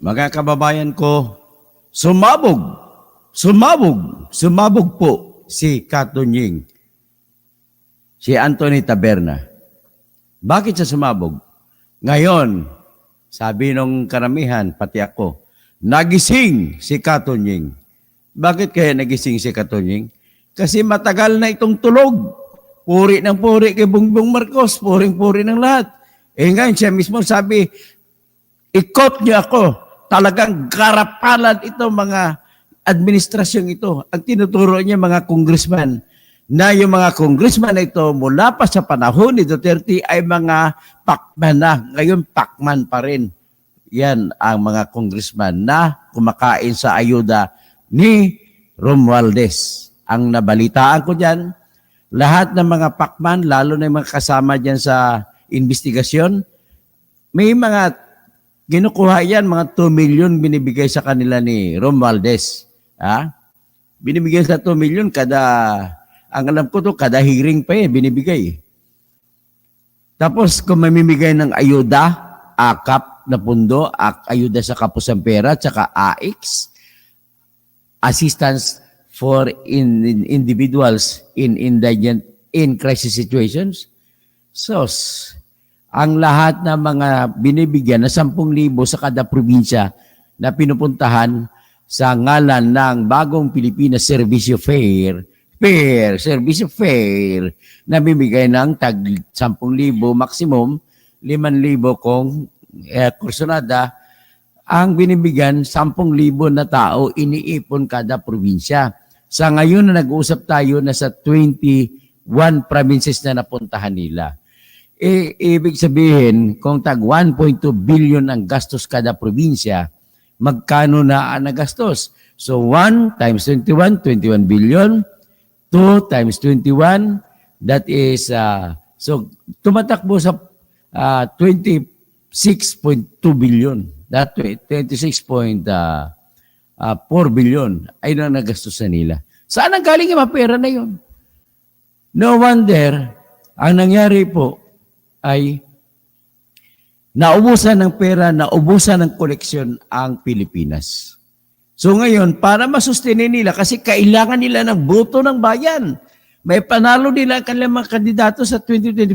Mga kababayan ko, sumabog po si Katunying, si Anthony Taberna. Bakit siya sumabog? Ngayon, sabi nung karamihan, pati ako, nagising si Katunying. Bakit kaya nagising si Katunying? Kasi matagal na itong tulog. Puri ng puri kay Bongbong Marcos, puring-puri ng lahat. Ngayon siya mismo sabi, ikot niyo ako. Talagang garapalan ito mga administrasyong ito. Ang tinuturo niya mga congressman na yung mga congressman na ito mula pa sa panahon ni Duterte ay mga pakman na. Ngayon pakman pa rin. Yan ang mga congressman na kumakain sa ayuda ni Romualdez. Ang nabalitaan ko dyan, lahat ng mga pakman, lalo na yung mga kasama dyan sa investigasyon, may mga kinukuha yan, mga 2 million binibigay sa kanila ni Romualdez. Binibigay sa 2 million ang alam ko to, kada hearing pa binibigay. Tapos kung mamimigay ng ayuda, AKAP na pundo, ayuda sa kapos ng pera, tsaka AX, Assistance for Individuals in Indigent in Crisis Situations. Ang lahat ng mga binibigyan na 10,000 sa kada probinsya na pinupuntahan sa ngalan ng bagong Pilipinas Servicio Fair na bibigay ng tag 10,000 maximum, 5,000 kung kursunada, ang binibigyan 10,000 na tao iniipon kada probinsya. Sa ngayon na nag-uusap tayo, nasa 21 provinces na napuntahan nila. Ibig sabihin, kung tag 1.2 billion ang gastos kada probinsya, magkano na ang nagastos? So 1 times 21, 21 billion. 2 times 21, that is, so tumatakbo sa 26.2 billion. That 26.4 billion ay na nagastos na nila. Saan ang galing yung mga pera na yun? No wonder, ang nangyari po, ay naubusan ng pera, naubusan ng koleksyon ang Pilipinas. So ngayon, para masustinin nila, kasi kailangan nila ng boto ng bayan. May panalo nila ang kanilang mga kandidato sa 2025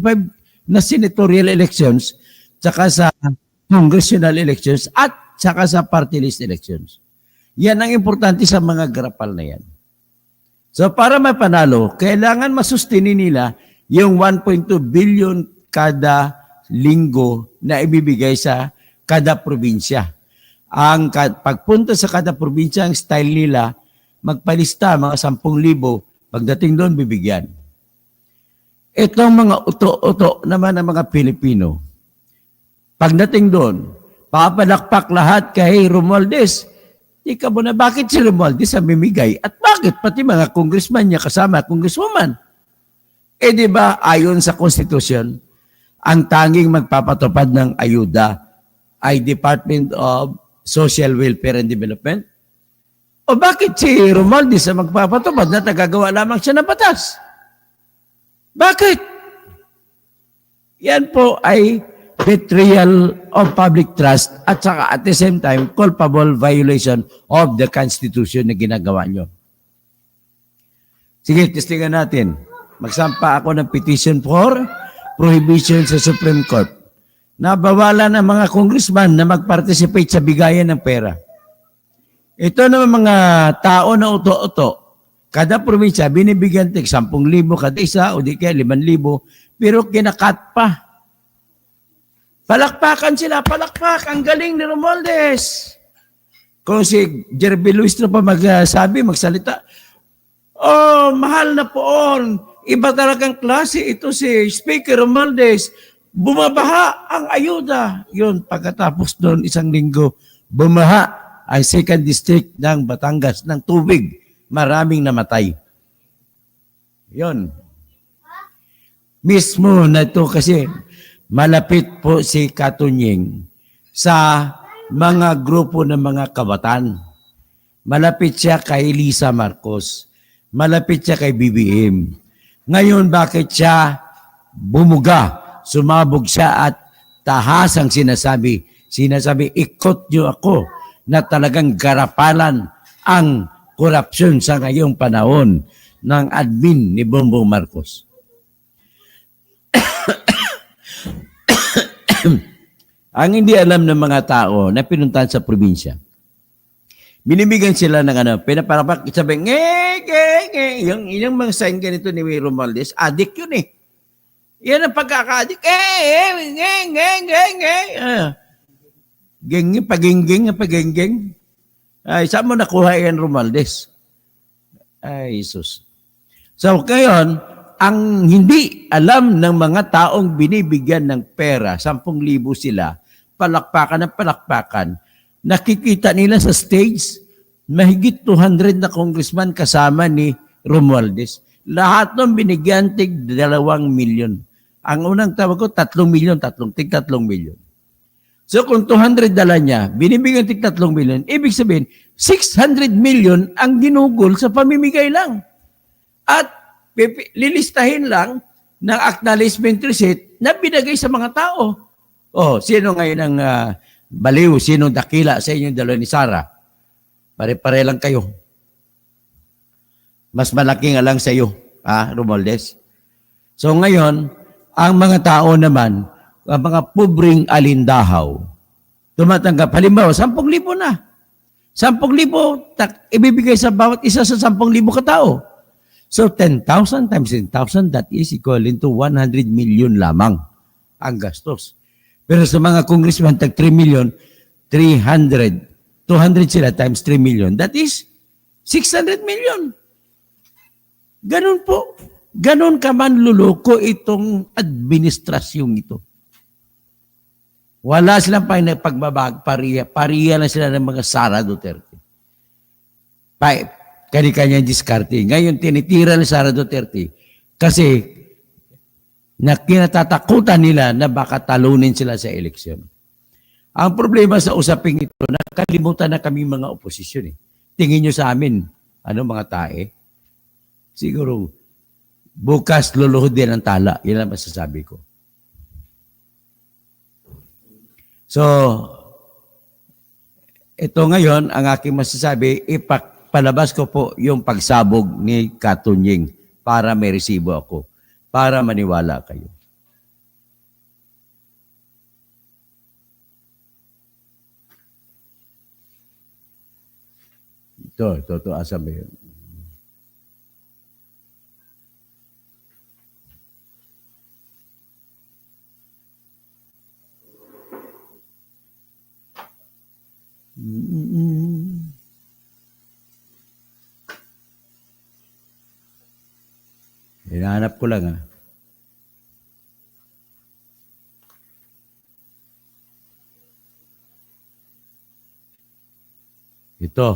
na senatorial elections, tsaka sa congressional elections, at tsaka sa party list elections. Yan ang importante sa mga garapal na yan. So para mapanalo, kailangan masustinin nila yung 1.2 billion kada linggo na ibibigay sa kada probinsya. Ang pagpunta sa kada probinsya, ang style nila, magpalista mga 10,000, pagdating doon, bibigyan. Itong mga uto-uto naman ng mga Pilipino, pagdating doon, papalakpak lahat kay Romualdez. Ika mo na, bakit si Romualdez ang mimigay? At bakit pati mga congressman niya kasama, congresswoman? Di ba, ayon sa konstitusyon, ang tanging magpapatupad ng ayuda ay Department of Social Welfare and Development? O bakit si Romualdez ang magpapatupad na tagagawa lamang siya ng batas? Bakit? Yan po ay betrayal of public trust at saka at the same time, culpable violation of the Constitution na ginagawa nyo. Sige, testingan natin. Magsampa ako ng petition for prohibition sa Supreme Court. Nabawalan ng mga congressman na mag-participate sa bigayan ng pera. Ito naman mga tao na uto-uto. Kada probinsya, binibigyan tig 10,000 kada isa o di kaya 5,000, pero kinakat pa. Palakpakan sila, palakpak. Ang galing ni Romualdez. Kung si Jerby Luis na pa magsalita, oh, mahal na poon. Iba talagang klase ito si Speaker Romualdez. Bumabaha ang ayuda. Yun, pagkatapos doon 1 linggo, bumaha ang 2nd District ng Batangas ng tubig. Maraming namatay. Yun. Mismo na ito kasi malapit po si Katunying sa mga grupo ng mga kabatan. Malapit siya kay Lisa Marcos. Malapit siya kay BBM. Ngayon, bakit siya bumuga? Sumabog siya at tahasang sinasabi, ikot niyo ako. na talagang garapalan ang korupsyon sa ngayong panahon ng admin ni Bongbong Marcos. Ang hindi alam ng mga tao na pinuntahan sa probinsya, binibigyan sila ng pinaparapak, sabi, yung mga sign ganito ni Romualdez, addict yun eh. Yan ang pagkaka-addict. Pagingging. Ay, saan mo nakuha yan, Romualdez? Ay, Jesus. So, ngayon, ang hindi alam ng mga taong binibigyan ng pera, 10,000 sila, palakpakan ng palakpakan, nakikita nila sa stage, mahigit 200 na congressman kasama ni Romualdez. Lahat ng binigyan tig 2 milyon. Ang unang tawag ko, 3 milyon, tig 3 milyon. So kung 200 dala niya, binibigyan tig 3 milyon, ibig sabihin, 600 million ang ginugol sa pamimigay lang. At lilistahin lang ng acknowledgement receipt na binagay sa mga tao. Oh, sino ngayon ang baliw, sino dakila sa inyong dalawa ni Sara? Pare-pare lang kayo. Mas malaki nga lang sa iyo, Romualdez. So ngayon, ang mga tao naman, ang mga pobreng alindahaw, tumatanggap, halimbawa, 10,000 na. 10,000, ibibigay sa bawat isa sa 10,000 katao. So 10,000 times 10,000, that is equivalent to 100 million lamang ang gastos. Pero sa mga congressman, tag 3 million, 200 sila times 3 million, that is 600 million. Ganun po. Ganon ka man luloko itong administrasyong ito. Wala silang pagbabag, pariya lang sila ng mga Sara Duterte. Kani-kanya diskarte. Ngayon, tinitira ni Sara Duterte kasi kinatatakutan nila na baka talunin sila sa eleksyon. Ang problema sa usaping ito, nakalimutan na kami mga oposisyon. Tingin nyo sa amin, mga tae? Siguro, bukas luluhod din ang tala. Yan ang masasabi ko. So, ito ngayon, ang aking masasabi, ipapalabas ko po yung pagsabog ni Katunying para may resibo ako, para maniwala kayo. Ito, asa ba yun? Hinahanap ko lang Ito.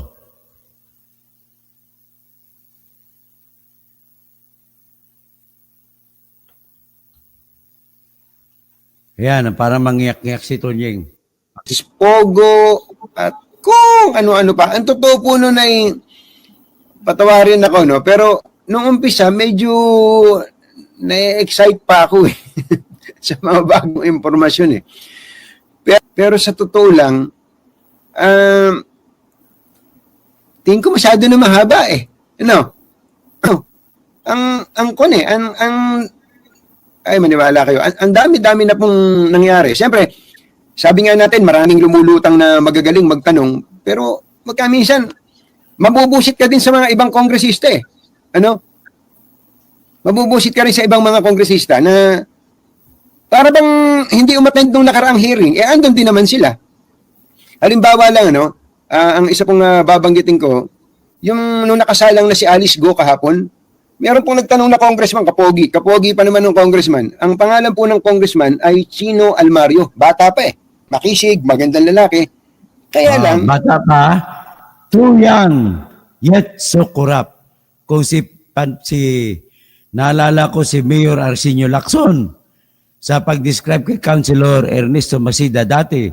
Ayan, parang mangyak-ngyak si Tonyeng. Pogo, at kung ano-ano pa. Ang totoo po nun ay, patawarin ako, no? Pero, nung umpisa, medyo na-excite pa ako sa mga bagong impormasyon Pero sa totoo lang, tingin ko masyado na mahaba maniwala kayo. Ang dami-dami na pong nangyari. Siyempre, sabi nga natin, maraming lumulutang na magagaling magtanong, pero magkaminsan, mabubusit ka din sa mga ibang kongresista Mabubusit ka rin sa ibang mga kongresista na para bang hindi umattend nung nakaraang hearing, andun din naman sila. Halimbawa lang, ang isa pong babanggitin ko, yung nung nakasalang na si Alice Go kahapon, meron pong nagtanong na congressman, kapogi pa naman ng congressman. Ang pangalan po ng congressman ay Chino Almario. Bata pa makisig, magandang lalaki. Kaya lang... Bata pa, too young, yet so corrupt. Kung naalala ko si Mayor Arsenio Lacson sa pag-describe kay Councilor Ernesto Masida dati,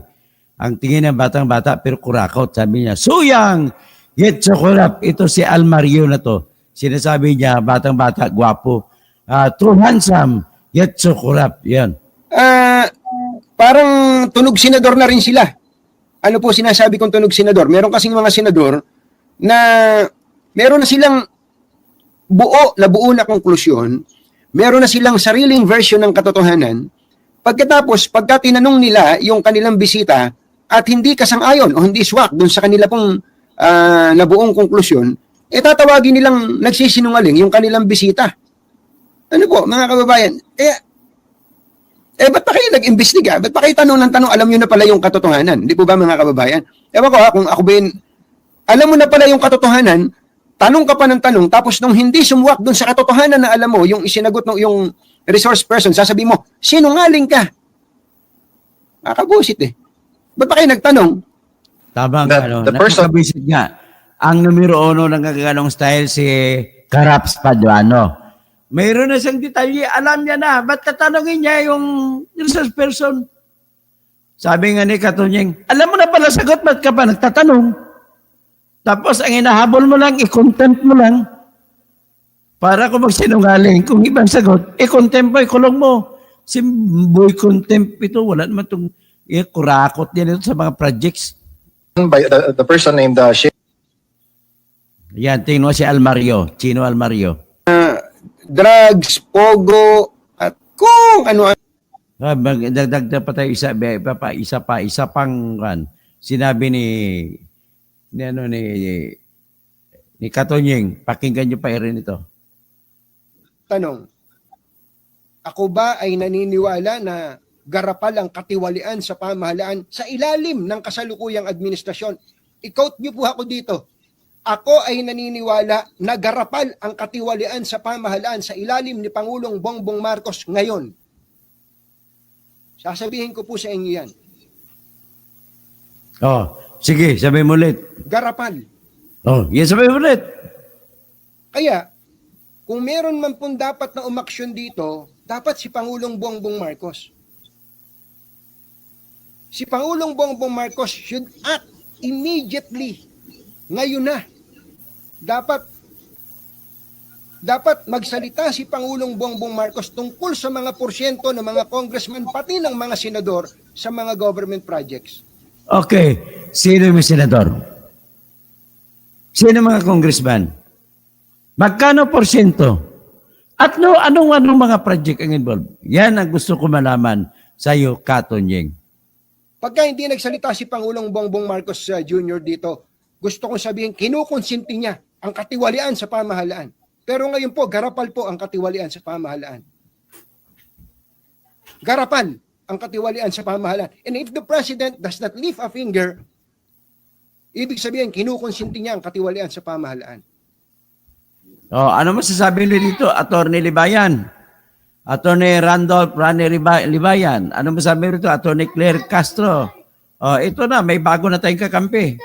ang tingin ng batang-bata pero kurakot. Sabi niya, so young, yet so corrupt. Ito si Almario na to. Sinasabi niya, batang-bata, gwapo. Too handsome, yet so corrupt. Yan. Parang tunog senador na rin sila. ano po sinasabi kong tunog senador? Meron kasing mga senador na meron na silang buo na konklusyon, meron na silang sariling version ng katotohanan. Pagkatapos, pagka tinanong nila yung kanilang bisita at hindi kasang-ayon o hindi swak dun sa kanila pong nabuong konklusyon, tatawagin nilang nagsisinungaling yung kanilang bisita. Ano po, mga kababayan? Ba't pa kayo nag-imbestiga? Ba't pa kayo tanong ng tanong? Alam nyo na pala yung katotohanan. Hindi po ba, mga kababayan? Ewan ko kung ako ba yun, alam mo na pala yung katotohanan, tanong ka pa ng tanong, tapos nung hindi sumuwak dun sa katotohanan na alam mo, yung isinagot ng yung resource person, sasabihin mo, sinungaling ka. Makabusit eh. Ba't pa kayo nagtanong? Tama That ka, the person- nakakabisit nga. Ang numero 1 ng gaganong style si Caraps Paduano. Mayroon na siyang detalye, alam niya na. Ba't tatanungin niya yung resource person? Sabi nga ni Katunying, alam mo na pala sagot, ba't ka pa nagtatanong? Tapos ang inahabol mo lang, i-contempt mo lang. Para kung magsinungaling, kung ibang sagot, i-contempt mo, ikulong mo. Si boy contempt ito, wala naman itong kurakot din ito sa mga projects. By the person named Shane Yan, tingnan mo si Almario, Chino Almario. Drugs, pogo, at kung ano. Dagdag pa tayo isa pang kan. Sinabi ni Katonying, pakinggan niyo pa rin ito. Tanong, ako ba ay naniniwala na garapal ang katiwalian sa pamahalaan sa ilalim ng kasalukuyang administrasyon? I-quote niyo po ako dito. Ako ay naniniwala na garapal ang katiwalian sa pamahalaan sa ilalim ni Pangulong Bongbong Marcos ngayon. Sasabihin ko po sa inyo yan. Oh, sige, sabihin mo ulit. Garapal. Oh, yan sabihin mo ulit. Kaya, kung meron man pong dapat na umaksyon dito, dapat si Pangulong Bongbong Marcos. Si Pangulong Bongbong Marcos should act immediately. Ngayon na. Dapat magsalita si Pangulong Bongbong Marcos tungkol sa mga porsyento ng mga congressman, pati ng mga senador sa mga government projects. Okay, sino yung senador? Sino mga congressman? Magkano porsyento? At anong mga project ang involved? Yan ang gusto ko malaman sa iyo, Katonying. Pagka hindi nagsalita si Pangulong Bongbong Marcos Jr. dito, gusto kong sabihin, kinukonsinti niya ang katiwalian sa pamahalaan. Pero ngayon po, garapal po ang katiwalian sa pamahalaan. Garapal ang katiwalian sa pamahalaan. And if the President does not lift a finger, ibig sabihin, kinukonsinti niya ang katiwalian sa pamahalaan. Oh, ano masasabi niyo dito, Attorney Libayan? Attorney Randolph Libayan. Ano masasabi niyo dito, Attorney Claire Castro? Oh, ito na, may bago na tayong kakampi.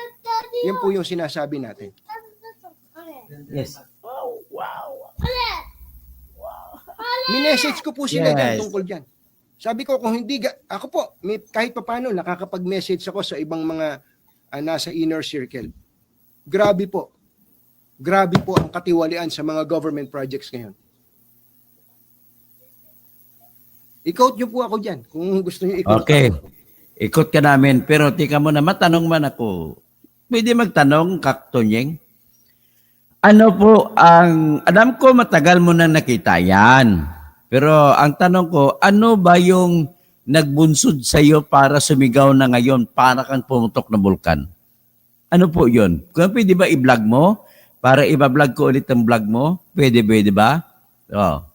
Yan po yung sinasabi natin. Yes. Minessage ko po sila Yes. dyan tungkol dyan. Sabi ko, kung hindi, ako po, kahit paano, nakakapag-message ako sa ibang mga nasa inner circle. Grabe po. Grabe po ang katiwalian sa mga government projects ngayon. I-quote nyo po ako dyan, kung gusto nyo i-quote. Okay. ako. Ikot ka namin, pero tika mo na, matanong man ako. Pwede magtanong, Katonying? Ano po alam ko matagal mo na nakita yan. Pero ang tanong ko, ano ba yung nagbunsod sa iyo para sumigaw na ngayon para kang pumutok na bulkan? Ano po yun? Kung pwede ba i-vlog mo? Para i-vlog ko ulit ang vlog mo? Pwede ba? Oh.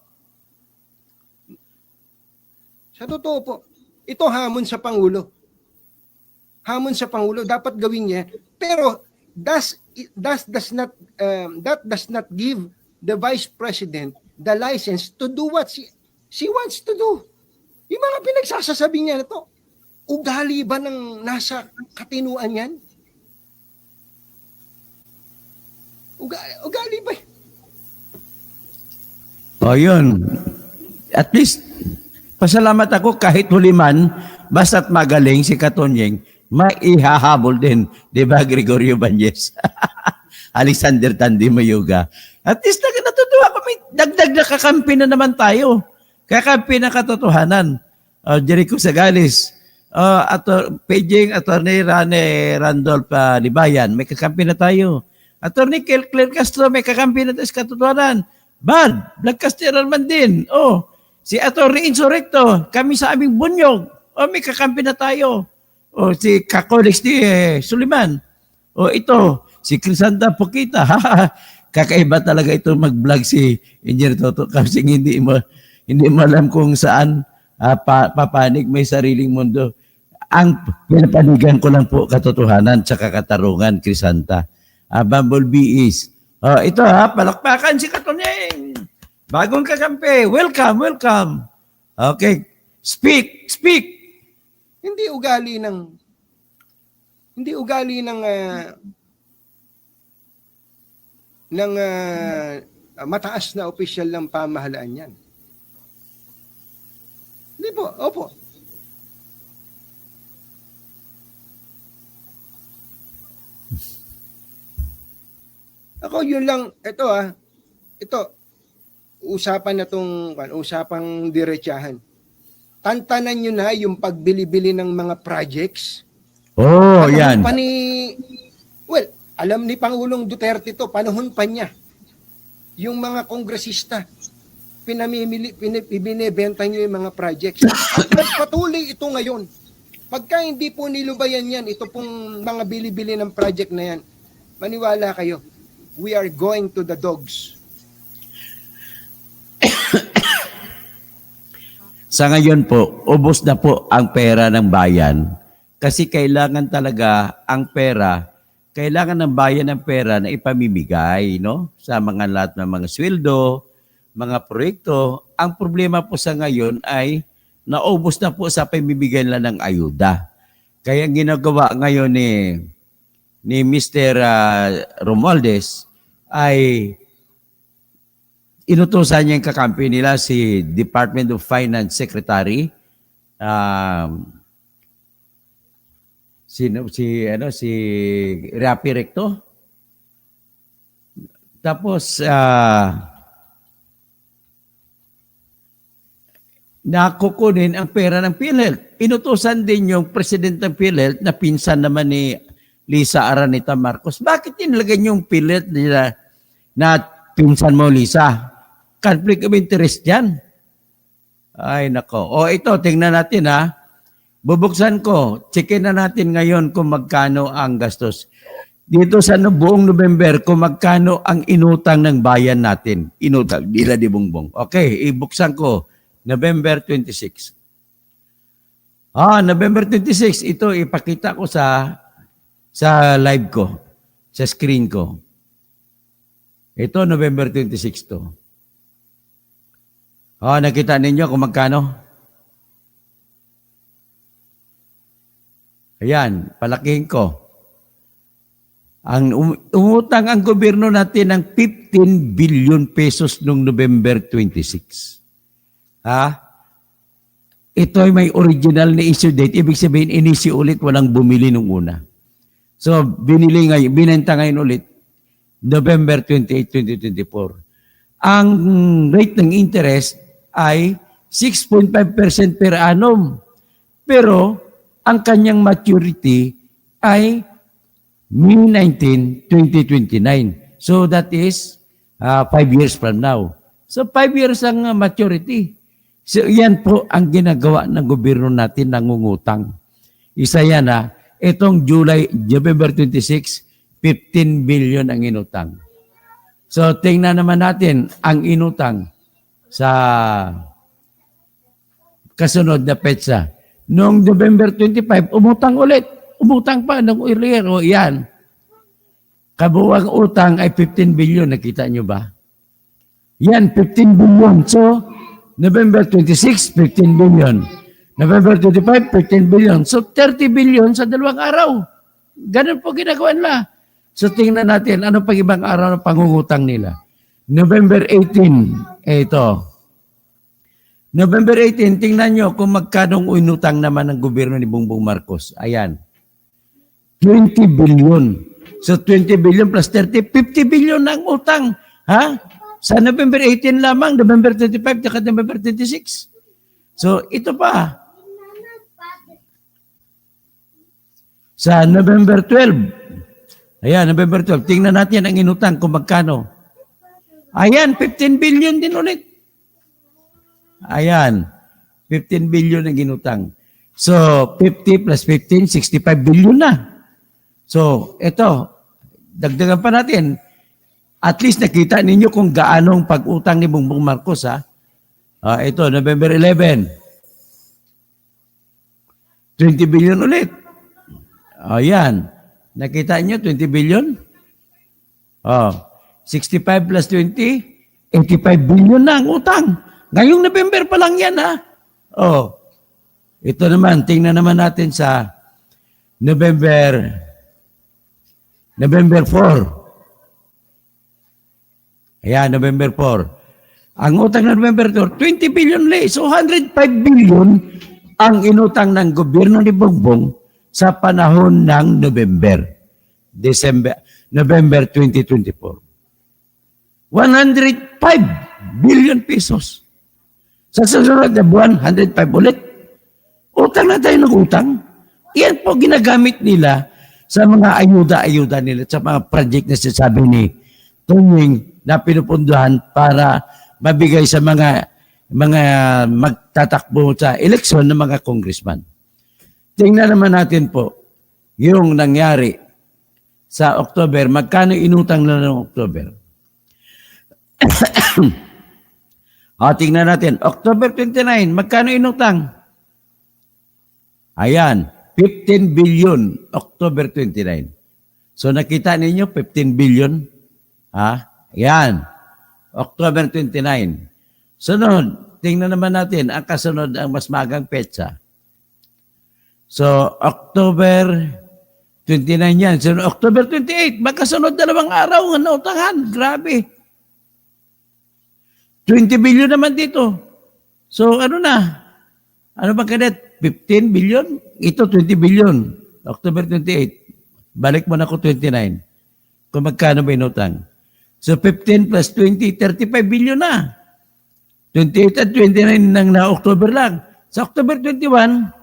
Sa totoo po, ito hamon sa Pangulo. Hamon sa Pangulo, dapat gawin niya. Pero that does not give the Vice President the license to do what she wants to do. Yung mga pinagsasasabi niya na to, ugali ba ng nasa katinuan yan? Ugali ba? O yun. At least, pasalamat ako kahit huliman, basta't magaling si Katonying, maihahabol din. Di ba, Gregorio Banyes? Alexander Tandy Mayuga. At least natutuwa ko, may dagdag na kakampi na naman tayo. Kakampi na katotohanan. Jericho Sagales. Paging Attorney Rane Randolph Libayan, may kakampi na tayo. Attorney Claire Castro, may kakampi na tayo sa katotohanan. Bad, Blackcasteral man din. Si Attorney Insurrecto, kami sa aming bunyog. May kakampi na tayo. Si Kakolex ni Suliman. Ito, si Crisanta Pokita. Kakaiba talaga ito mag-vlog si Engineer Toto kasi hindi mo alam kung saan papanig, may sariling mundo. Ang pinapanigan ko lang po katotohanan sa katarungan, Crisanta. Bumblebee is. Ito palakpakan si Katunyeng. Bagong kakampi. Welcome, welcome. Okay. Speak. Hindi ugali ng mataas na opisyal ng pamahalaan yan. Hindi po, opo. Ako yun lang, ito, usapan na usapang diretsahan. Tantanan nyo na yung pagbili-bili ng mga projects. Yan. Alam ni Pangulong Duterte to, panahon pa niya. Yung mga kongresista, binibenta nyo yung mga projects. At nagpatuloy ito ngayon. Pagka hindi po nilubayan yan, ito pong mga bili-bili ng project na yan, maniwala kayo, we are going to the dogs. Sa ngayon po, ubos na po ang pera ng bayan kasi kailangan talaga ang pera, kailangan ng bayan ng pera na ipamimigay, no? Sa mga lahat ng mga sweldo, mga proyekto. Ang problema po sa ngayon ay naubos na po sa pamimigay lang ng ayuda. Kaya ang ginagawa ngayon ni Mr. Romualdez ay inutusan niya yung kakampi nila si Department of Finance Secretary si Rapi Recto. Tapos nakukunin ang pera ng PhilHealth. Inutusan din yung president ng PhilHealth na pinsan naman ni Lisa Araneta Marcos. Bakit inilagay yung PhilHealth nila na pinsan mo, Lisa? Conflict of interest yan. Ay, nako. Ito, tingnan natin Bubuksan ko. Checkin na natin ngayon kung magkano ang gastos. Dito sa buong November, kung magkano ang inutang ng bayan natin. Inutang, dila di bongbong. Okay, ibuksan ko. November 26. November 26. Ito, ipakita ko sa live ko. Sa screen ko. Ito, November 26 to. Nakita ninyo kung magkano? Ayan, palakihin ko. Ang umutang ang gobyerno natin ng 15 billion pesos noong November 26. Ito ay may original na issue date. Ibig sabihin, inisi ulit, walang bumili nung una. So, binenta ngayon ulit, November 28, 2024. Ang rate ng interest ay 6.5% per annum. Pero, ang kanyang maturity ay May 19, 2029. So, that is 5 years from now. So, 5 years ang maturity. So, yan po ang ginagawa ng gobyerno natin, nangungutang. Isa yan itong November 26, 15 billion ang inutang. So, tingnan naman natin ang inutang sa kasunod na petsa. Noong November 25, umutang ulit. Umutang pa ng earlier. Yan. Kabuwang utang ay 15 billion. Nakita nyo ba? Yan, 15 billion. So, November 26, 15 billion. November 25, 15 billion. So, 30 billion sa 2 araw. Ganun po ginagawa nila. So, tingnan natin, ano pang ibang araw na pangungutang nila. November 18, ito. November 18, tingnan nyo kung magkanong inutang naman ng gobyerno ni Bongbong Marcos. Ayan. 20 billion. So, 20 billion plus 30, 50 billion ng utang. Sa November 18 lamang, November 25, at November 26. So, ito pa. Sa November 12. Ayan, November 12. Tingnan natin ang inutang kung magkano. Ayan, 15 billion din ulit. Ayan, 15 billion ang inutang. So, 50 plus 15, 65 billion na. So, ito, dagdagan pa natin. At least nakita ninyo kung gaanong pag-utang ni Bongbong Marcos, ha? Ito, November 11. 20 billion ulit. Ayan. Nakita nyo, 20 billion? 65 plus 20, 85 billion na ang utang. Ngayong November pa lang yan, ha? Ito naman, tingnan naman natin sa November 4. Ayan, November 4. Ang utang na November 4, 20 billion ulit. So, 105 billion ang inutang ng gobyerno ni Bongbong sa panahon ng November 2024. 105 billion pesos. Sa susunod na buwan, 105 ulit. Utang na tayo ng utang. Iyan po ginagamit nila sa mga ayuda-ayuda nila, sa mga project na sinasabi ni Tunying na pinupunduhan para mabigay sa mga magtatakbo sa eleksyon ng mga congressman. Tingnan naman natin po yung nangyari sa October. Magkano inutang na ng October? Tingnan natin. October 29, magkano inutang? Ayan, 15 billion, October 29. So nakita ninyo, 15 billion? Ayan, October 29. Sunod, tingnan naman natin, ang kasunod ang mas magang petsa. So, October 29 yan. So, October 28, magkasunod 2 araw ang nautangan. Grabe. 20 billion naman dito. So, ano na? Ano ba kadet? 15 billion? Ito, 20 billion. October 28. Balik mo na ko 29. Kung magkano ba inutang. So, 15 plus 20, 35 billion na. 28 at 29 nang na October lang. Sa October 21,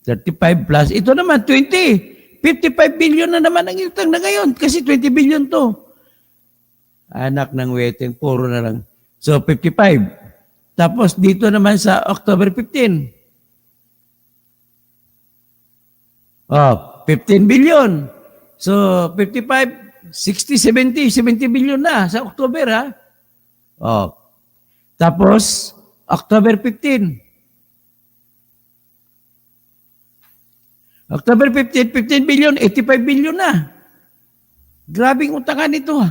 35 plus, ito naman 20. 55 billion na naman ang utang na ngayon kasi 20 billion to. Anak ng waiting, puro na lang. So, 55. Tapos dito naman sa October 15. 15 billion. So, 55, 60, 70 billion na sa October, ha? Tapos, October 15. October 15, 15 billion, 85 billion na. Grabing utangan ito, ha?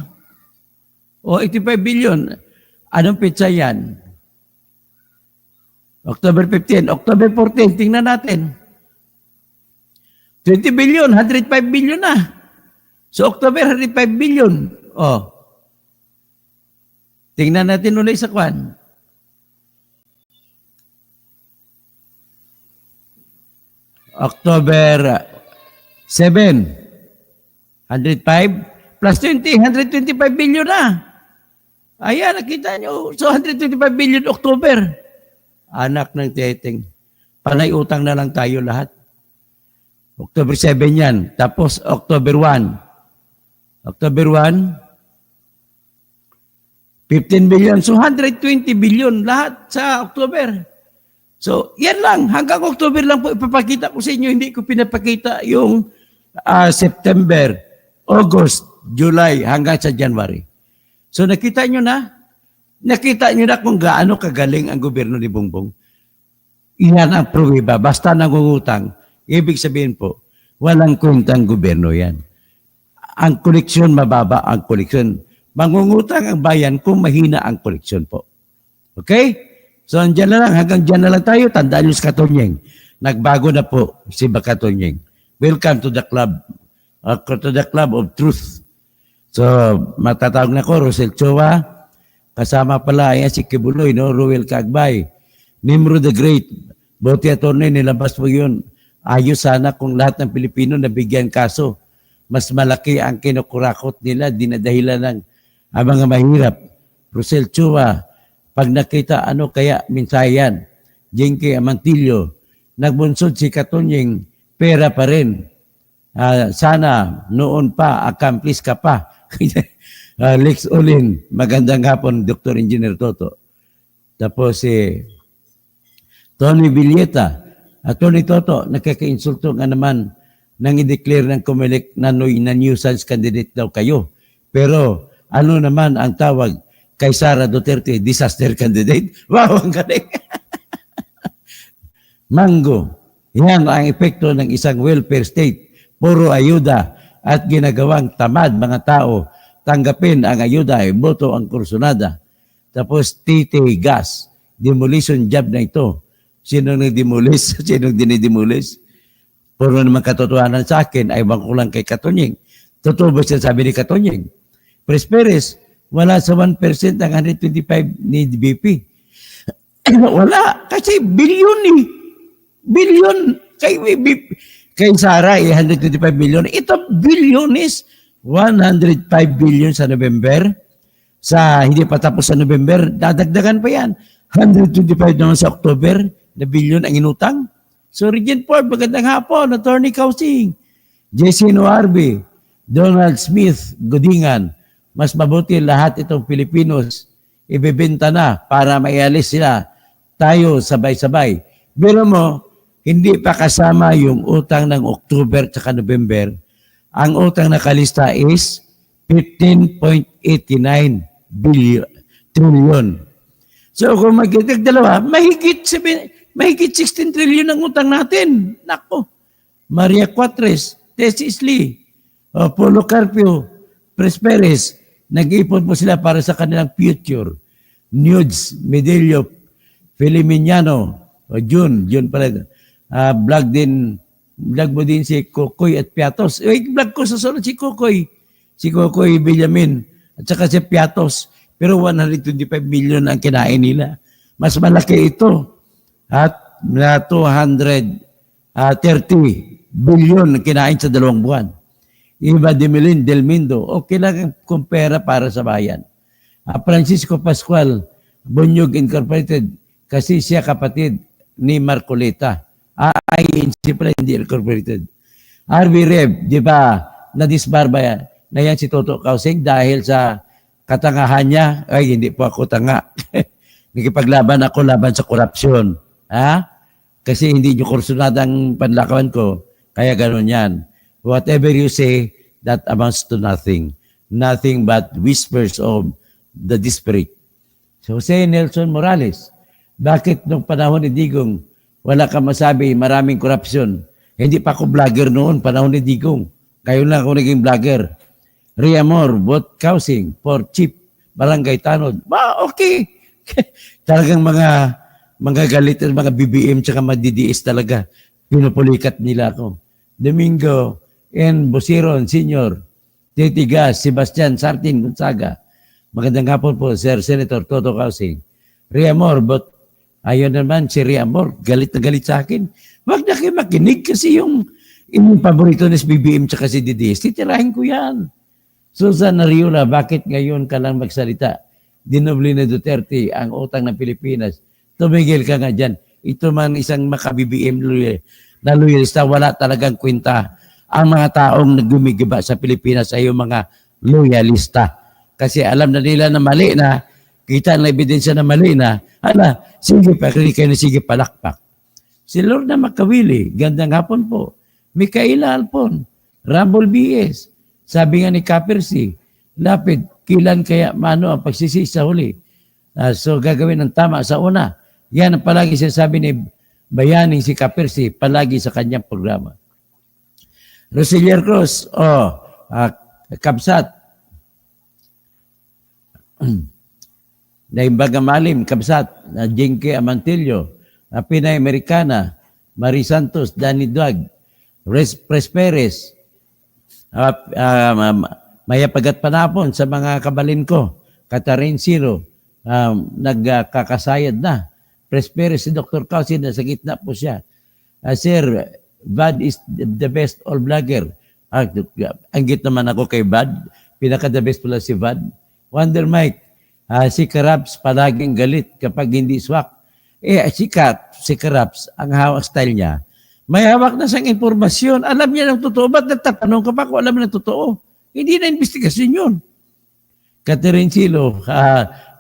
85 billion. Anong pizza yan? October 15. October 14, tingnan natin. 20 billion, 105 billion na. So, October, 105 billion. Tingnan natin ulit sa kwan. October 7, 105 plus 20, 125 billion na. Ayan, nakita nyo. So, 125 billion October. Anak ng teteng. Panay utang na lang tayo lahat. October 7 yan. Tapos, October 1. October 1, 15 billion. So, 120 billion lahat sa October. So, yan lang. Hanggang October lang po ipapakita ko sa inyo. Hindi ko pinapakita yung September, August, July, hanggang sa January. So, nakita nyo na? Nakita nyo na kung gaano kagaling ang gobyerno ni Bongbong. Iyan ang pruweba. Basta nangungutang, ibig sabihin po, walang kwentang gobyerno yan. Ang koleksyon, mababa ang koleksyon. Mangungutang ang bayan kung mahina ang koleksyon po. Okay? So, andyan na lang. Hanggang dyan na lang tayo. Tandaan nyo si Katonyeng. Nagbago na po si Bakatonyeng. Welcome to the club. To the club of truth. So, matatawag na ko, Rosel Chowa. Kasama pala yan si Kibuloy, no? Ruel Kagbay. Nimro the Great. Bote attorney, nilabas mo yun. Ayos sana kung lahat ng Pilipino nabigyan kaso. Mas malaki ang kinukurakot nila, dinadahilan ng mga mahirap. Rosel Chowa, pag nakita ano kaya minsayan, Jenke Amantillo, nagbunsod si Katonyeng, pera pa rin. Sana noon pa, accomplish ka pa. Lex Olin, magandang hapon, Dr. Engineer Toto. Tapos Tony Villeta, Tony Toto, nakaka-insulto nga naman nang i-declare ng COMELEC na nuisance candidate daw kayo. Pero ano naman ang tawag kay Sara Duterte, disaster candidate? Wow, ang galing! Mango, yan ang epekto ng isang welfare state. Puro ayuda at ginagawang tamad mga tao. Tanggapin ang ayuda, boto ang kursunada. Tapos titi gas, demolition job na ito. Sino nag-demolish? Sino dinidemolis? Puro naman katotohanan sa akin, ay ko lang kay Katonying. Totoo ba siya sabi ni Katonying? Presperes, wala sa 1% ang 125 ni BP. Wala, kasi bilyon eh. Bilyon. Kay Sara, 125 million. Ito, bilyones. 105 billion sa November. Sa hindi pa tapos sa November, dadagdagan pa yan. 125 naman sa October na bilyon ang inutang. So, Regent Ford, magandang hapon. Attorney Kausing, Jesse Noarbe, Donald Smith, Godingan. Mas mabuti lahat itong Pilipinos ibebenta na para maialis sila. Tayo sabay-sabay. Pero mo, hindi pa kasama yung utang ng October at November. Ang utang na kalista is 15.89 trillion. So kung magiging dalawa, mahigit 16 trillion ang utang natin. Nako. Maria Cuatres, Tessie Lee, Polo Carpio, Presperes, nag-ipon po sila para sa kanilang future. Nudes, Medelio, Feliminiano, June pala. Vlog mo din si Kokoy at Piatos. Vlog ko sa sunod si Kokoy Villamin, at saka si Piatos. Pero 125 million ang kinain nila. Mas malaki ito. At na 230 billion ang kinain sa 2 buwan. Iba de Melin, Del Mindo, okay lang kung pera para sa bayan. Francisco Pascual, Bunyog Incorporated, kasi siya kapatid ni Marcoleta. INC pala, hindi Incorporated. RB Rev, di ba, na-disbarba na yan si Toto Kausing dahil sa katangahan niya. Ay, hindi po ako tanga. Nakipaglaban ako laban sa korupsyon. Kasi hindi nyo kursunada ang panlakawan ko. Kaya gano'n yan. Whatever you say, that amounts to nothing. Nothing but whispers of the desperate. So, Jose Nelson Morales, bakit nung panahon ni Digong, wala ka masabi, maraming korupsyon? Hindi pa ako vlogger noon, panahon ni Digong. Kayo lang ako naging vlogger. Riamor, Bot Kausing, for Chief, Barangay Tanod. Okay. Talagang mga galit at mga BBM tsaka madidiis talaga. Pinupulikat nila ako. Domingo, N. Bosiron, Senior, Titigas, Sebastian Sartin Gonzaga. Magandang hapon po, Sir Senator Toto Kausing. Riamor, but ayun naman si Riamor, galit na galit sa akin. Wag na kayo makinig kasi yung paborito ni BBM tsaka si Didiis, titirahin ko yan. Susan Ariola, bakit ngayon ka lang magsalita? Dinobli na Duterte ang utang ng Pilipinas. Tumigil ka nga dyan. Ito man isang maka-BBM na loyalista, wala talagang kwenta. Ang mga taong naggumigiba sa Pilipinas ay yung mga loyalista. Kasi alam na nila na mali na, kita ang ebidensya na mali na, sige pa, kayo na sige palakpak. Si Lorna Makawili, gandang hapon po. Micaela Alpon, Rumble BS. Sabi nga ni Kapersi, lapid, kilan kaya mano ang pagsisisi sa huli? So gagawin ng tama sa una. Yan ang palagi sinasabi ni Bayaning si Kapersi, palagi sa kanyang programa. Roselier Cruz, Kabsat. Naimbaga Malim, Kabsat, Jinke Amantillo, Pinay Americana, Marie Santos, Danny Duag, Presperes, Mayapagat Panapon sa mga kabalin ko, Katarin Siro, nagkakasayad na. Presperes si Dr. Kausin, nasa gitna po siya. Sir, Bad is the best all vlogger. Anggit naman ako kay Bad. Pinaka-the best pala si Bad. Wonder Mike, si Karaps palaging galit kapag hindi swak. Si Karaps, ang hawak style niya, May hawak na siyang informasyon. Alam niya ng totoo. Ba't nagtatanong ka pa kung alam ng totoo? Hindi na investigasyon yun. Catherine Silo,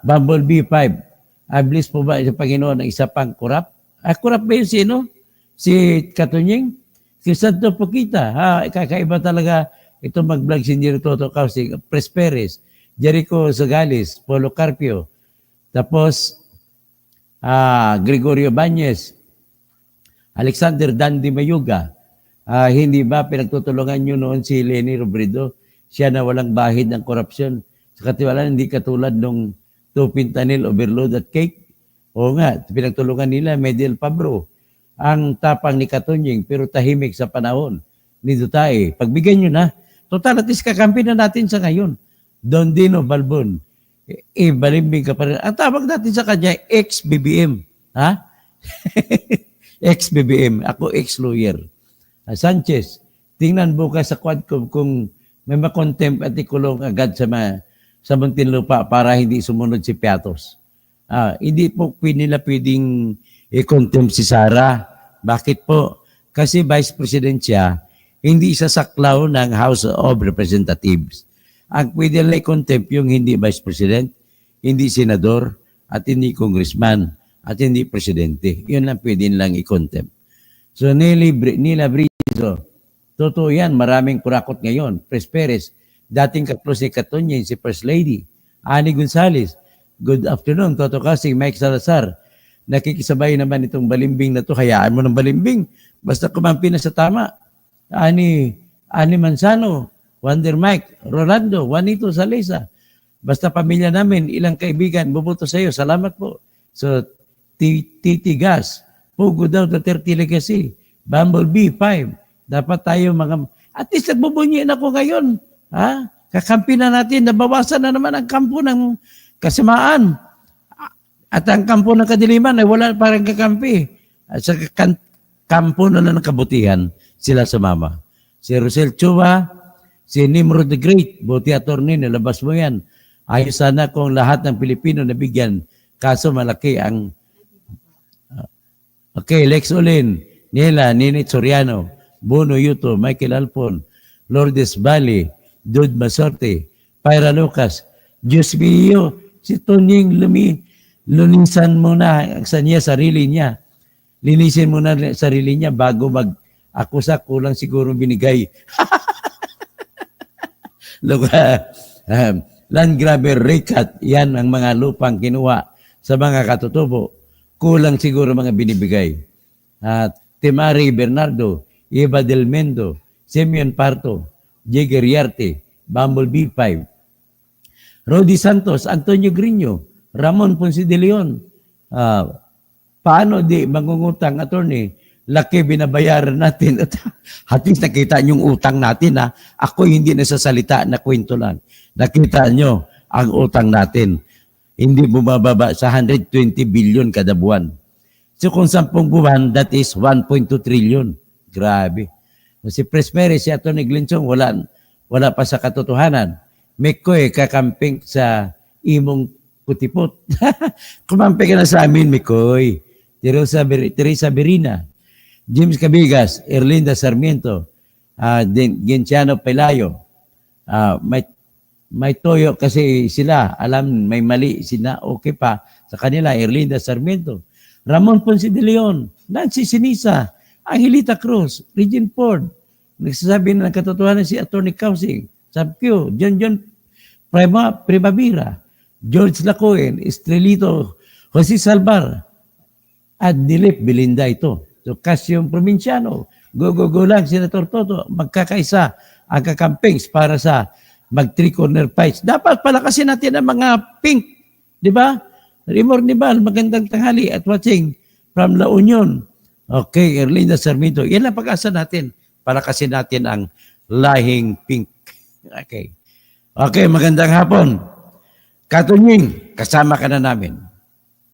Bumblebee 5. Bless po ba sa Panginoon ng isa pang kurap? Kurap ba yun sino? Si Katunying? Si Santo Pokita. Kakaiba talaga ito mag-vlog si Jericho Toto Kausing, Pres Perez, Jericho Zagales, Polo Carpio, tapos Gregorio Bañez, Alexander Dandy Mayuga. Hindi ba pinagtutulungan nyo noon si Leni Robredo? Siya na walang bahid ng korupsyon. Sa katiwalaan, hindi katulad nung Fentanyl overload at cake. Oo nga, pinagtulungan nila Medel Pabro. Ang tapang ni Katunying pero tahimik sa panahon ni Duterte. Pagbigyan nyo na, total at least kakampi na natin sa ngayon. Don Dino Balbon. Balimbing ka pa rin. Ang tawag natin sa kanya, ex-BBM. Ha? Ex-BBM. Ako ex-lawyer. Sanchez, tingnan bukas sa Quadcom kung may makontempt at ikulong agad sa Muntinlupa para hindi sumunod si Piatos. Hindi po nila pwedeng i-contempt si Sara. Bakit po? Kasi Vice President siya, hindi sasaklaw ng House of Representatives. Ang pwede nila i-contempt yung hindi Vice President, hindi Senador, at hindi Congressman, at hindi Presidente. Yun lang pwede nilang i-contempt. So, Nila Brizo, totoo yan, maraming kurakot ngayon. Pres Perez, dating kaplos ni Katunying, si First Lady, Ani Gonzales, good afternoon, Toto Kasing, Mike Salazar, nakikisabay naman itong balimbing na to, hayaan mo ng balimbing, basta kumampi na sa tama. Ani Manzano, Wonder Mike, Rolando, Juanito Salesa, basta pamilya namin, ilang kaibigan, bubuto sa iyo, salamat po. So, Titi Gas, Pugo daw, Duterte Legacy, Bumblebee 5, dapat tayo at least nagbubunyin ako ngayon, kakampi na natin, nabawasan na naman ang kampo ng kasamaan. At ang kampo ng kadiliman ay wala parang kakampi. At sa kampo na ng kabutihan, sila sumama. Si Rosel Chua, si Nimrod the Great, buti attorney, nilabas mo yan. Ayos sana kung lahat ng Pilipino nabigyan, kaso malaki ang... Okay, Lex Olin, Nela, Ninit Soriano, Bono Yuto, Michael Alpon, Lourdes Bali, Dude Masorte, Pyra Lucas, Diyos mio, si Tonying lunisan mo na sa niya, sarili niya. Linisin mo na sarili niya bago mag-akusa, kulang siguro binigay. Land grabber, rekat, yan ang mga lupang kinuha sa mga katutubo. Kulang siguro mga binibigay. Timari Bernardo, Eva Del Mendo, Simeon Parto, Jigger Yarte, Bumblebee 5, Rodi Santos, Antonio Grino, Ramon Ponce de Leon. Paano di mangungutang, attorney? Laki binabayaran natin. At least nakita nyo yung utang natin. Ako hindi nasasalita na kwento lang. Nakita nyo ang utang natin. Hindi bumababa sa 120 billion kada buwan. So kung 10 buwan, that is 1.2 trillion. Grabe. Si Pres Perez, si Atty. Glinchong, wala pa sa katotohanan. Mekoy, kakamping sa imong putipot. Kumamping ka na sa amin, Mekoy. Teresa Berina, James Cabigas, Erlinda Sarmiento, Genciano Pelayo. May toyo kasi sila, alam may mali sila, okay pa sa kanila, Erlinda Sarmiento, Ramon Ponce de Leon, Nancy Sinisa, Angelita Cruz, Regine Ford, nagsasabi na ng katotohanan si Atty. Kausing, Sabkyo, John Primavera, George Lacoen, Estrelito, Jose Salvar, at Dilip Belinda ito. So, Casyong Provinciano, go lang, Senator Toto, magkakaisa ang kakampings para sa mag-three-corner fights. Dapat palakasin natin ang mga pink, di ba? Rimor Nibal, magandang tanghali at watching from La Union. Okay, Erlinda Sarmiento, yan ang pag-asa natin. Palakasin natin ang lahing pink. Okay. Okay, magandang hapon. Katunying, kasama ka na namin.